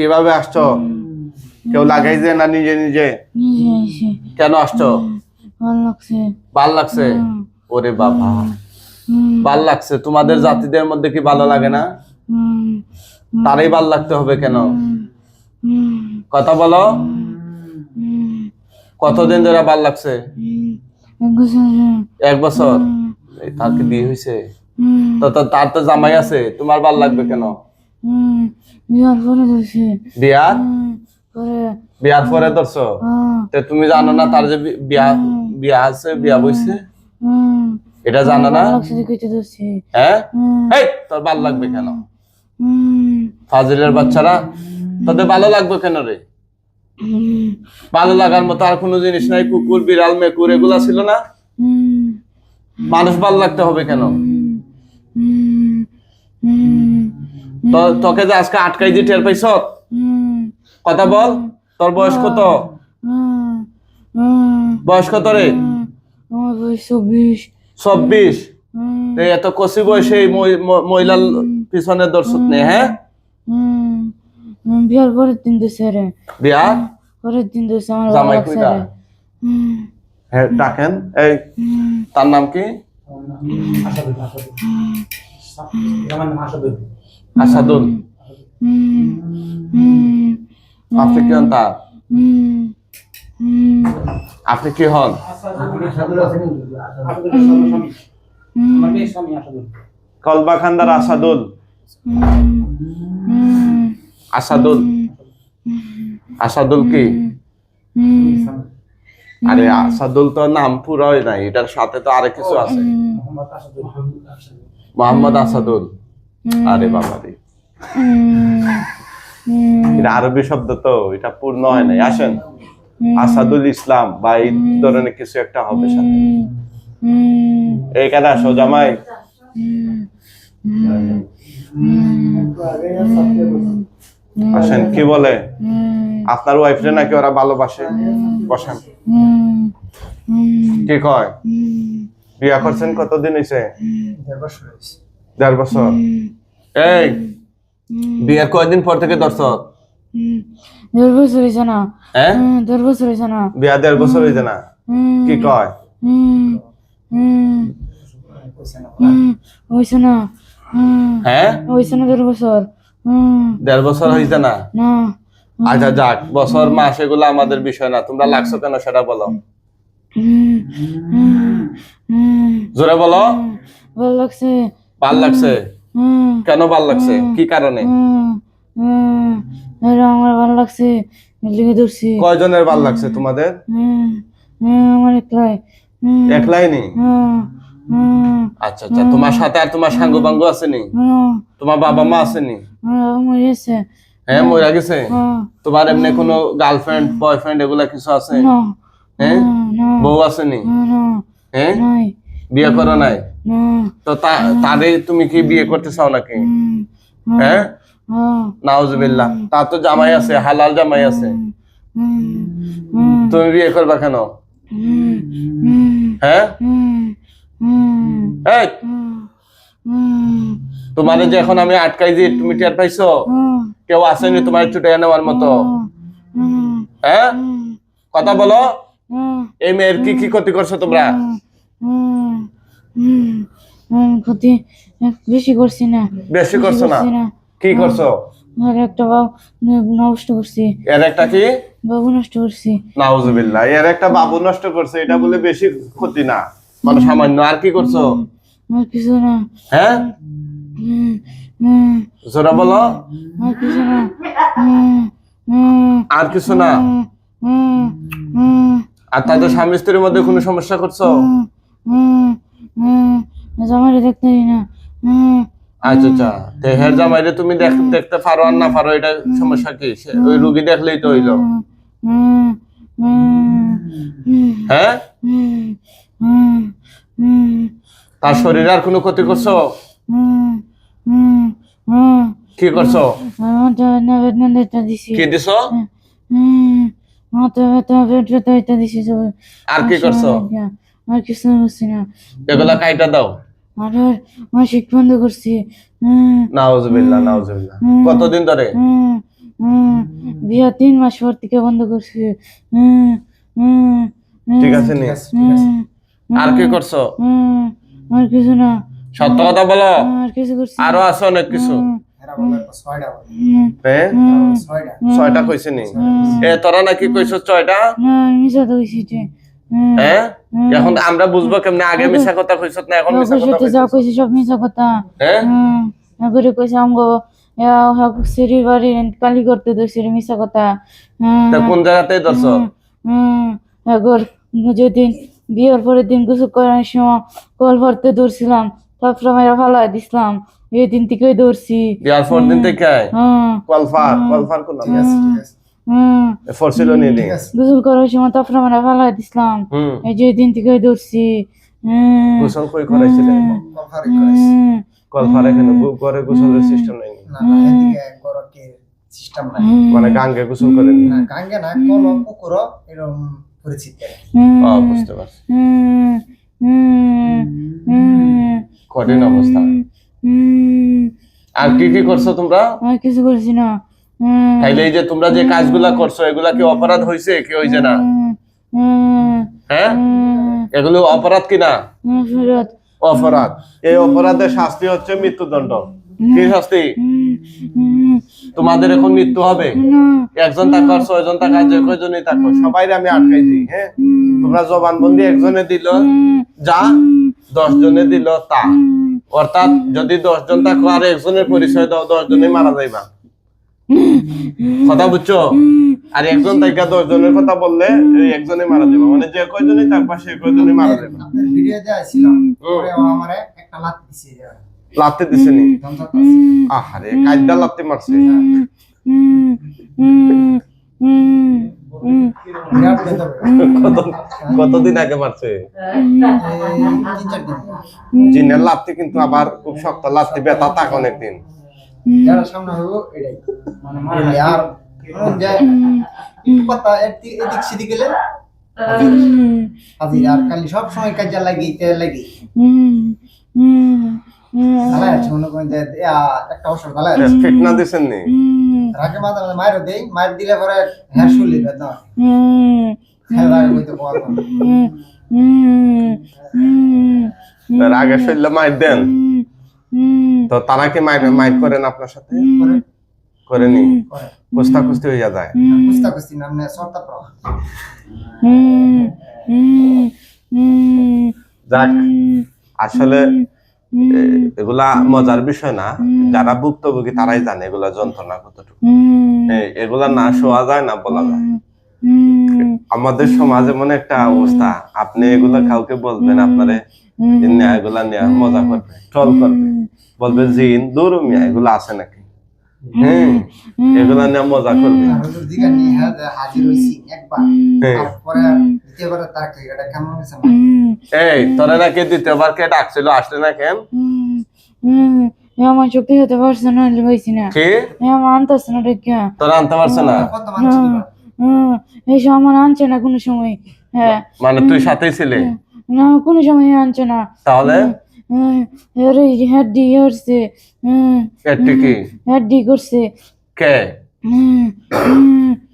কিভাবে আসছো? কেউ লাগাইছে না নিজে নিজে? কেন আসছো? ভাল লাগছে। ওরে বাবা, ভাল লাগছে। তোমাদের জাতিদের মধ্যে কি ভালো লাগে না? তারই ভাল লাগতে হবে কেন? কথা বলো। কতদিন ধরে ভাল লাগছে? 1 বছর। তার কি বিয়ে হয়েছে? তার তো জামাই আছে, তোমার ভাল লাগবে কেন? বিয়ার পরে ধরছো? তুমি জানো না তার যে বিয়া আছে, বিয়া বইছে? এটা জানো না? হ্যাঁ, তোর ভাল লাগবে কেন? ফাজিলের বাচ্চারা, তোদের ভালো লাগবে কেন রে? ভালো লাগার মতো আর কোনো জিনিস নাই? কুকুর, বিড়াল, মেকুর এগুলা ছিল না? মানুষ ভালো লাগতে হবে কেন? তোকে যে আজকে আটকাই দিয়ে টের পাইছ? কথা বল। তোর বয়স কত? বয়স কত রে? 24। এত কচি বয়সে মহিলার পিছনে দর্শক নেই? হ্যাঁ, বিয়ার পরের দিন দিছে রে। বিয়ার পরের দিন দিছে আমার জামাই কইরা। হ্যাঁ, ডাকেন। এই তার নাম কি? আসাদুল। আপনি কি হন তার? আপনি কি হন? কলবা খান্দার আসাদুল। আসাদুল, আসাদুল কি? আরে আসাদুল তো নাম পুরোই নাই, এটার সাথে তো আরেক কিছু আছে। মোহাম্মদ আসাদুল। আরে বাবা রে, এটা আরবি শব্দ তো, এটা পূর্ণ হয় নাই। আসেন, আসাদুল ইসলাম বা এই ধরনের কিছু একটা হবে সাথে। এইখানে আসো জামাই। আসেন। কি বলে? আপনার ওয়াইফরে নাকি ওরা ভালোবাসে? বসেন। কি কয়? বিয়া করছেন কতদিন হয়েছে? 1.5 বছর। এই বিয়ের কয়দিন পর থেকে ধরছ? 1.5 বছর হয়েছে না। হ্যাঁ, 1.5 বছর হয়েছে না। বিয়া 1.5 বছর হয়েছে না? কি কয়? হয়েছে না। হ্যাঁ, হয়েছে না 1.5 বছর। 1.5 বছর হয়েছে না? না। আচ্ছা যাক, বছর মাস এগুলো আমাদের বিষয় না। তোমরা লাগছো কেন সেটা বলো। জোরে বলো। ভালো লাগছে। ভাল লাগছে। কেন ভাল লাগছে? কি কারণে? আমার ভালো লাগছে, লিখে ধরছি। কয়জনের ভাল লাগছে তোমাদের? আমার একলাই। একলাই নি? আচ্ছা আচ্ছা, তোমার সাথে আর তোমার সাঙ্গ বাঙ্গ আসেনি? তোমার বাবা মা আসেনি? মরেছে। হ্যাঁ, মরে গেছে। তোমার এমনি কোনো গার্লফ্রেন্ড বয়ফ্রেন্ড এগুলা কিছু আছে? হ্যাঁ, বউ আসেনি? হ্যাঁ, বিয়ে করো নাই? তো তারে তুমি কি বিয়ে করতে চাও নাকি? হ্যাঁ, নাউজুবিল্লাহ। তার তো জামাই আছে, হালাল জামাই আছে। তুমি বিয়ে করবা কেন? হ্যাঁ, এই তোমারে যে এখন আমি আটকাই দিই, তুমি টের পাইছো? কেউ আসেনি তোমার ছুটে নেওয়ার মতো? হ্যাঁ, কথা বলো। এই মেয়ের কি কি ক্ষতি করছো তোমরা? ক্ষতি বেশি করছি না। বেশি করছো না? কি করছো? আর একটা বাবু নষ্ট করছি। এর একটা কি? বাবু নষ্ট করছি। নাউজুবিল্লাহ। এর একটা বাবু নষ্ট করছে, এটা বলে বেশি ক্ষতি না, মানে সামান্য। আর কি করছো? আর কিছু না। হ্যাঁ, জোরে বলো। আর কিছু না। আর কিছু না? আর তাদের স্বামী স্ত্রীর মধ্যে কোনো সমস্যা করছো? জামাইরে দেখতে না। আচ্ছা আচ্ছা, হের জামাইরে তুমি দেখতে পারো আর না পারো, এটা সমস্যা কি? ওই রুগী দেখলেই তো হইলো। হ্যাঁ, তার শরীরে আর কোনো ক্ষতি করছো? কি করছো? কি দিছো? আর কি করছো? আর কিছু করছি না। এগুলা কাইটা দাও। আর মাসিক বন্ধ করছি। নাউজুবিল্লাহ, নাউজুবিল্লাহ। কতদিন ধরে? বিয়া 3 মাস পর থেকে বন্ধ করছে। ঠিক আছে নি? আর কি করছো? আর কিছু না। সত্য কথা বলো। আর কিছু করছি না। আরো আছে অনেক কিছু। এরা বলে 6টা বলে। হ্যাঁ 6টা। 6টা কইছে নি? তোরা নাকি কইছো 6টা? না আমি মিছা তো কইছি যে। হ্যাঁ এখন আমরা বুঝবো কেমনে আগে মিছা কথা কইছত না এখন মিছা কথা যা কইছি সব মিছা কথা। হ্যাঁ করে কইছে আমগো সিঁড়ি বাড়ি কালি করতে দোষের মিছা কথা। তা কোন জায়গাতে ধরছো? আগর যেদিন বিয়ের পরের দিন গোসল করার সময় কল ভরতে ধরছিলাম, তারপরে মেয়েরা ফালাই দিছিলাম, এই দিন থেকেই ধরছি। বিয়ার পর দিন থেকে কলফার কোন নাম? ঠিক আছে। ফরছিল নি নি? গোসল করার সময় তারপরে মেয়েরা ফালাই দিছিলাম, এই যে দিন থেকেই ধরছি। গোসল কই করাইছিলে? কলফারে করাইছি। কলফার এখানে করে গোসলের সিস্টেম নাই? না এদিকে গরকে সিস্টেম নাই। মানে গাঙ্গে গোসল করেন না গাঙ্গে না কোন পুকুর এরকম পরিচিত। বুঝতে পারছি। কঠিন অবস্থা। আর কি কি করছো তোমরা? আর কিছু করছি না। তাইলে এই যে তোমরা যে কাজগুলা করছো এগুলা কি অপরাধ হইছে কি হইছে না? হ্যাঁ এগুলো অপরাধ কিনা? অপরাধ। এই অপরাধের শাস্তি হচ্ছে মৃত্যুদণ্ড। কি শাস্তি? তোমাদের এখন মৃত্যু হবে। একজন থাকো আর 6 জন থাকা, যে কয়জনই থাকো সবাইরে আমি আটকাইছি। হ্যাঁ তোমরা জবানবন্দি একজনে দিল যা, 10 জনে দিল তা। অর্থাৎ যদি 10 জন থাকো আর একজনের পরিচয় দাও, 10 জনে মারা যাইবা। কথা বুঝছো? আর একজন থাকা 10 জনের কথা বললে একজনে মারা যাবে, মানে যে কয়জনই থাকবা সে কয়জনই মারা যাবে। আপনার ভিডিওতে আইছিলাম পরে ও আমারে একটা লাত দিছে। লাত্তি দিছে নি? দমদম পাইছি। আহারে কাইদা লাত্তি মারছে। বিরাট বেদব। কতদিন আগে মারছে? 3-4 দিন। জিনের লাত্তি কিন্তু আবার খুব শক্ত লাত্তি, ব্যথা থাকে অনেকদিন। যারা সামনে হইব এটাই মানে আর যে কথা এদিক সেদিক গেলে হাজির আর খালি সব সময় কাজে লাগিতে লাগি ভালো আছে মনে করেন যে একটা বছর ভালো আছে ফিটনা দিছেন নি? রাগে মাথা মাইরো দেই, মাইর দিলে পরে হ্যাঁ শুনলি না হ্যাঁ রাগে কইতে বল রাগে শৈল মাইর দেন তো তারা কি মাইর করেন আপনার সাথে? করেনি? কুস্তা কুস্তি হইয়া যায়? কুস্তা কুস্তি নামে সরতা প্র যাক আসলে এগুলা মজার বিষয় না, যারা ভুক্তভোগী তারাই জানে এগুলা যন্ত্রণা কতটুকু। এগুলা না শোয়া যায় না বলা যায়। আমাদের সমাজে মনে একটা অবস্থা, আপনি এগুলা কাউকে বলবেন আপনারে এগুলা নিয়ে মজা করবে, ট্রল করবে, বলবে জিন দূর মিয়া এগুলা আছে নাকি, এগুলা নিয়ে মজা করবে। দিকে নিয়ে হাজির হইছি একবার, তারপরে দ্বিতীয়বার তার এটা কেমন হয়েছে এই তোরা নাকি দ্বিতীয়বার কে ডাকছিল, আসলে না কেন? আমার চোখে হতে পারছে না, হয়েছি না কি আমার আনতেছে না ডেকে। তোরা আনতে পারছে না? কত মানুষ এইসব আমার আনছে না কোনো সময়। হ্যাঁ মানে তুই সাথেই ছিলে না, কোনো সময় আনছে না। তাহলে হাড্ডি করছে, কি হাড্ডি করছে। কে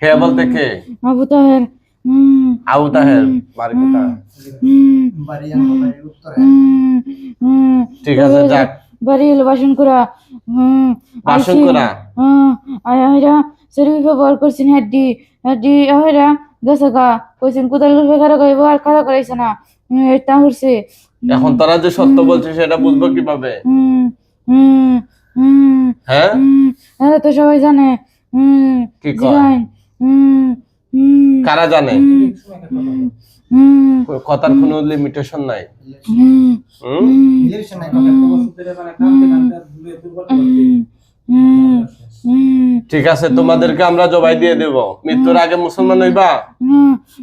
হে বলতে কে? আবু তাহের। আবু তাহের বাড়ি কোথায়? বাড়ি আমার উত্তরে। ঠিক আছে যাক, বাড়ি এলো বাসন করা। বাসন করা আয়রা শরীর ব্যবহার করছেন হাড্ডি হাড্ডি আয়রা গেছে গা কইছেন কোদাল বেকার কইব আর খারাপ করাইছে না, এটা হচ্ছে। এখন তারা যে সত্য বলছে সেটা বুঝবো কিভাবে? হ্যাঁ আরে তো সবাই জানে। কি কয়? কারা জানে? কথার কোনো লিমিটেশন নাই। টেলিভিশন নাই কথা ঠিক আছে, তোমাদেরকে আমরা জবাই দিয়ে দেব। মৃত্যুর আগে মুসলমান হইবা?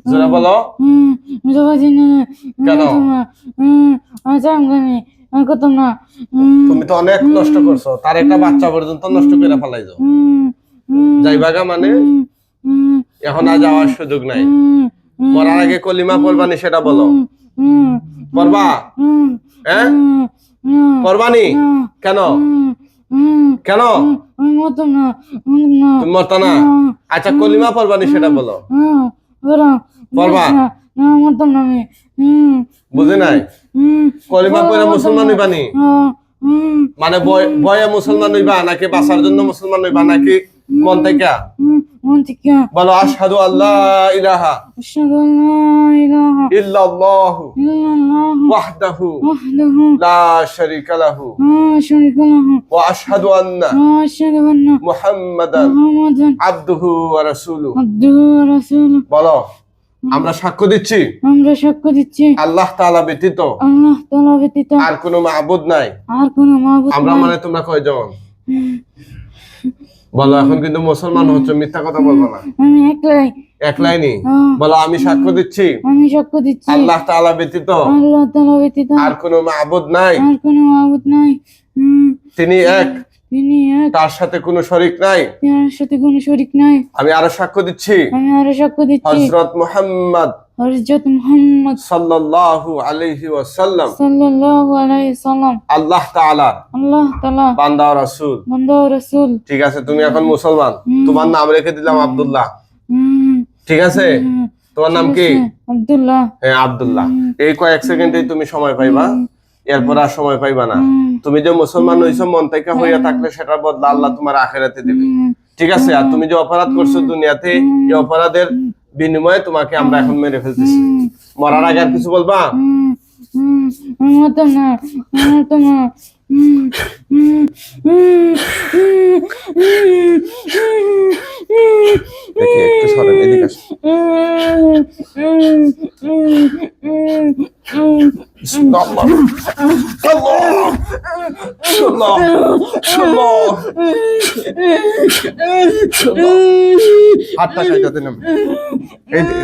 জোরে বলো। কেন? তুমি তো অনেক নষ্ট করছো, তার একটা বাচ্চা পর্যন্ত নষ্ট করে ফেলাইছো। যাইবাগা মানে এখন আর যাওয়ার সুযোগ নাই। মরার আগে কলিমা পড়বানি সেটা বলো। পড়বা? হ্যাঁ পড়বানি? কেন কেন? তুমি মরতা না? আচ্ছা কলিমা পড়বানি সেটা বলো। পড়বা? না মরতাম না আমি। বুঝে নাই? কলিমা পড়ে মুসলমান হইবানি? মানে বয়ে মুসলমান হইবা নাকি বাঁচার জন্য মুসলমান হইবা নাকি মন থেকে? মন থেকে। বলো আশহাদু আল্লা ইলাহা আশহাদু আল্লা ইলাহা ইল্লাল্লাহু ইল্লাল্লাহু ওয়াহদাহু ওয়াহদাহু লা শারীকা লাহু লা শারীকা লাহু ওয়া আশহাদু আন্না ওয়া আশহাদু আন্না মুহাম্মাদান মুহাম্মাদান আবদুহু ওয়া রাসূলুহু। আবদুহু ওয়া রাসূলুহু। বলো আমরা সাক্ষ্য দিচ্ছি আমরা সাক্ষ্য দিচ্ছি আল্লাহ তাআলা ব্যতীত আল্লাহ তাআলা ব্যতীত আর কোনো মাবুদ নাই। আর কোনো মাবুদ আমরা নাই। মানে তোমরা কয়জন? বলো এখন কিন্তু মুসলমান হচ্ছে, মিথ্যা কথা বলবো না। আমি একলাই। একলাই নি? বলো আমি সাক্ষ্য দিচ্ছি আমি সাক্ষ্য দিচ্ছি আল্লাহ তাআলা ব্যতীত আল্লাহ তাআলা ব্যতীত আর কোনো মাবুদ নাই। আর কোনো মাবুদ নাই। তিনি এক, তিনি এক, তার সাথে কোনো শরীক নাই। তার সাথে কোনো শরীক নাই। আমি আরো সাক্ষ্য দিচ্ছি আমি আরো সাক্ষ্য দিচ্ছি হযরত মুহাম্মদ হযরত মুহাম্মদ সাল্লাল্লাহু আলাইহি ওয়াসাল্লাম সাল্লাল্লাহু আলাইহি সাল্লাম আল্লাহ তাআলা আল্লাহ তাআলা বান্দা ও রাসূল। বান্দা ও রাসূল। ঠিক আছে, তুমি এখন মুসলমান। তোমার নাম রেখে দিলাম আব্দুল্লাহ। ঠিক আছে, তোমার নাম কি? আব্দুল্লাহ। হ্যাঁ আব্দুল্লাহ। এই কয়েক সেকেন্ডেই তুমি সময় পাইবা, এরপর আর সময় পাইবা না। তুমি যে মুসলমান হইছো মন থেকে হইয়া থাকলে সেটার বদলা আল্লাহ তোমার আখিরাতে দিবে। ঠিক আছে, আর তুমি যে অপরাধ করছো দুনিয়াতে, এই অপরাধের বিনিময়ে তোমাকে আমরা এখন মেরে ফেলতেছি। মরার আগে আর কিছু বলবা? মরতাম না, মরতাম না। দেখি একটু সরেন, এদিকে আসেন। বিসমিল্লাহ। আল্লাহ আল্লাহ আল্লাহ। হাতটা কাইটা দেন। এই যে,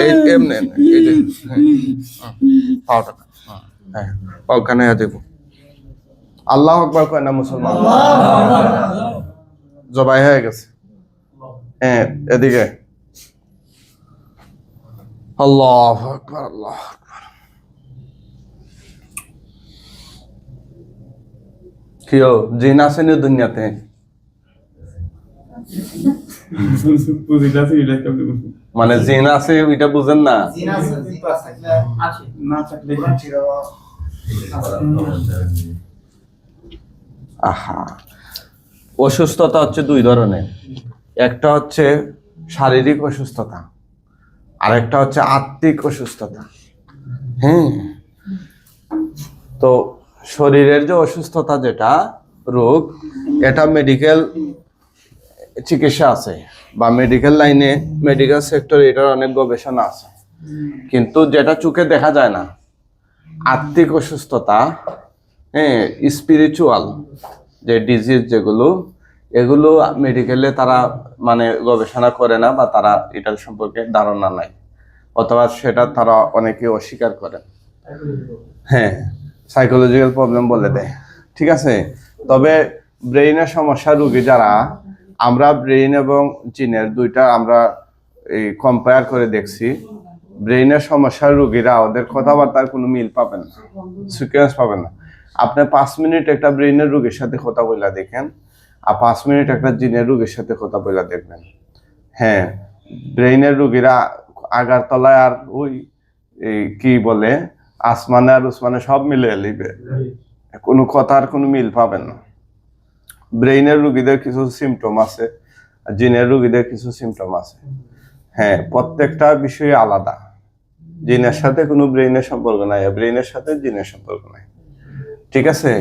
এই এমনে এই যে পাওটা, হ্যাঁ পাও কানে দেব। আল্লাহু আকবার কয় না মুসলমান? জবাই হয়ে গেছে। হ্যাঁ এদিকে। আল্লাহু আকবার আল্লাহু আকবার। কিও জিন আসেনি দুনিয়াতে? মানে জিন আছে ওইটা বুঝেন না? জিন আছে, জিন আছে। না থাকলে আহা, অসুস্থতা হচ্ছে দুই ধরনের। একটা হচ্ছে শারীরিক অসুস্থতা, আর একটা হচ্ছে আত্মিক অসুস্থতা। হ্যাঁ, তো শরীরের যে অসুস্থতা, যেটা রোগ, এটা মেডিকেল চিকিৎসা আছে বা মেডিকেল লাইনে, মেডিকেল সেক্টরে এটার অনেক গবেষণা আছে। কিন্তু যেটা চোখে দেখা যায় না, আত্মিক অসুস্থতা, হ্যাঁ, স্পিরিচুয়াল যে ডিজিজ যেগুলো, এগুলো মেডিকেলে তারা মানে গবেষণা করে না বা তারা এটার সম্পর্কে ধারণা নাই, অথবা সেটা তারা অনেকে অস্বীকার করে। হ্যাঁ, সাইকোলজিক্যাল প্রবলেম বলে দেয়। ঠিক আছে, তবে ব্রেইনের সমস্যা রোগী যারা, আমরা ব্রেইন এবং জিনের দুইটা আমরা এই কম্পেয়ার করে দেখছি। ব্রেইনের সমস্যার রোগীরা ওদের কথাবার্তার কোনো মিল পাবেন না, সিকোয়েন্স পাবেন না। আপনি 5 মিনিট একটা ব্রেইনের রোগীর সাথে কথা বলে দেখেন, আর 5 মিনিট একটা জিনের রোগীর সাথে কথা বলে দেখবেন। হ্যাঁ, ব্রেইনের রোগীরা আগারতলায় আর ওই কি বলে আসমানে আর উসমানে সব মিলে লিবে, কোনো কথার কোনো মিল পাবেন না। ব্রেইনের রোগীদের কিছু সিমটম আছে, জিনের রোগীদের কিছু সিমটম আছে। হ্যাঁ, প্রত্যেকটা বিষয় আলাদা। জিনের সাথে কোনো ব্রেইনের সম্পর্ক নাই, ব্রেইনের সাথে জিনের সম্পর্ক নাই। ঠিক আছে,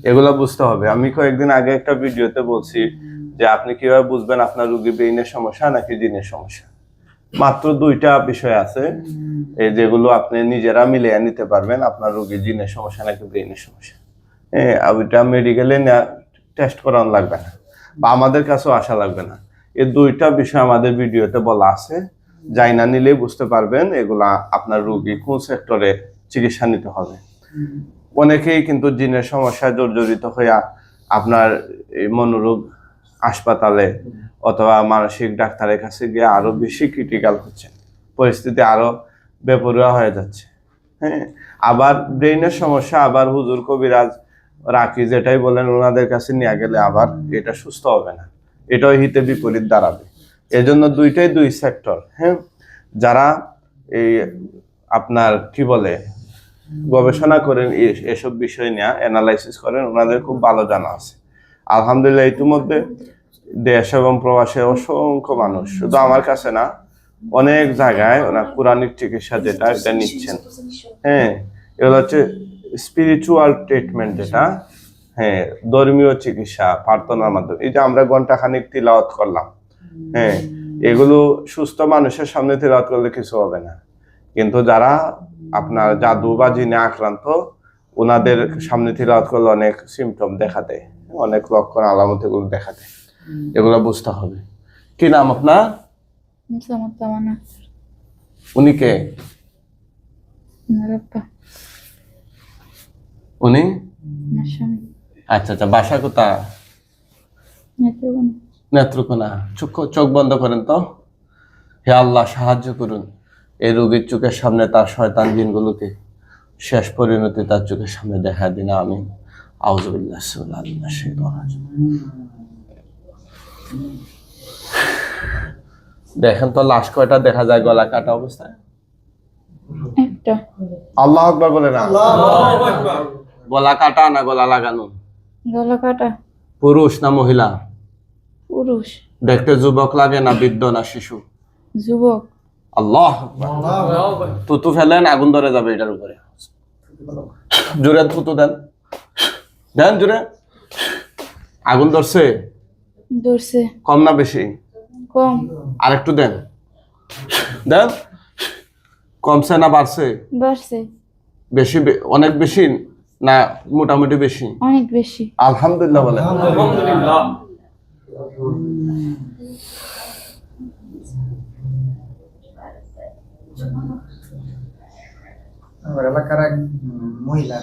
এগুলা বুঝতে হবে। আমি কয়েকদিন আগে একটা ভিডিওতে বলছি যে আপনি কিভাবে বুঝবেন আপনার রোগী ব্রেইনের সমস্যা নাকি জিনের সমস্যা। মাত্র 2টা বিষয় আছে এই যেগুলো আপনি নিজেরা মিলিয়ে নিতে পারবেন আপনার রোগী জিনের সমস্যা নাকি ব্রেইনের সমস্যা। হ্যাঁ, ওইটা মেডিকেলে টেস্ট করানো লাগবে না বা আমাদের কাছেও আসা লাগবে না। এই 2টা বিষয় আমাদের ভিডিওতে বলা আছে, যাই না নিলেই বুঝতে পারবেন এগুলা আপনার রোগী কোন সেক্টরে চিকিৎসা নিতে হবে। অনেকেই কিন্তু জিনের সমস্যায় জর্জরিত হইয়া আপনার এই মনোরোগ হাসপাতালে অথবা মানসিক ডাক্তারের কাছে গিয়ে আরো বেশি ক্রিটিক্যাল হচ্ছে, পরিস্থিতি আরো বেপরোয়া হয়ে যাচ্ছে। হ্যাঁ, আবার ব্রেইনের সমস্যা আবার হুজুর কবিরাজ রাকি যেটাই বলেন ওনাদের কাছে নিয়ে গেলে আবার এটা সুস্থ হবে না। এটাও হিতে বিপরীত দাঁড়াবে। এজন্য দুইটাই দুই সেক্টর। হ্যাঁ, যারা এই আপনার কি বলে গবেষণা করেন এসব বিষয় নিয়ে অ্যানালাইসিস করেন, ওনাদের খুব ভালো জানা আছে। আলহামদুলিল্লাহ ইতিমধ্যে দেশ এবং প্রবাসে অসংখ্য মানুষ, শুধু আমার কাছে না, অনেক জায়গায় ওরা পুরাণিক চিকিৎসা যেটা এটা নিচ্ছেন। হ্যাঁ, এগুলো হচ্ছে স্পিরিচুয়াল ট্রিটমেন্ট, যেটা হ্যাঁ ধর্মীয় চিকিৎসা প্রার্থনার মাধ্যমে। এই যে আমরা ঘন্টাখানিক তিলাওয়াত করলাম, হ্যাঁ, এগুলো সুস্থ মানুষের সামনে তিলাওয়াত করলে কিছু হবে না, কিন্তু যারা আপনার জাদু বা জিনে আক্রান্ত, ওনাদের সামনে তিলাওয়াত করলে অনেক সিমটম দেখা দেয়, অনেক লক্ষণ আলামত এগুলো দেখা দেয়। এগুলো বুঝতে হবে। কি নাম আপনার? উনি কে? উনি আচ্ছা আচ্ছা, বাসা কোথায়? নেত্রকোনা। চোখ বন্ধ করেন তো। হে আল্লাহ, সাহায্য করুন এই রোগীর চোখের সামনে তার শয়তান জিনগুলোকে শেষ পরিণতি তার চোখের সামনে দেখা দিন। আমি আউযুবিল্লাহ মিনাশ শাইতানির রাজিম। দেখেন তো লাশ কয়টা দেখা যায় গলা কাটা অবস্থায়? একটা। আল্লাহু আকবার বলে না। গলা কাটা না গলা লাগানো? গলা কাটা। পুরুষ না মহিলা? পুরুষ। দেখতে যুবক লাগে না বৃদ্ধ না শিশু? যুবক। আল্লাহ থুতু ফেলেন, আগুন ধরে যাবে এটার উপরে। জোরে থুতু দেন, দেন জোরে। আগুন ধরছে? ধরছে। কম না বেশি? কম। আরেকটু দেন, দেন। কমছে না বাড়ছে? বাড়ছে। বেশি? অনেক বেশি না মোটামুটি বেশি? অনেক বেশি। আলহামদুলিল্লাহ বলেন। আলহামদুলিল্লাহ। আমার এলাকার এক মহিলা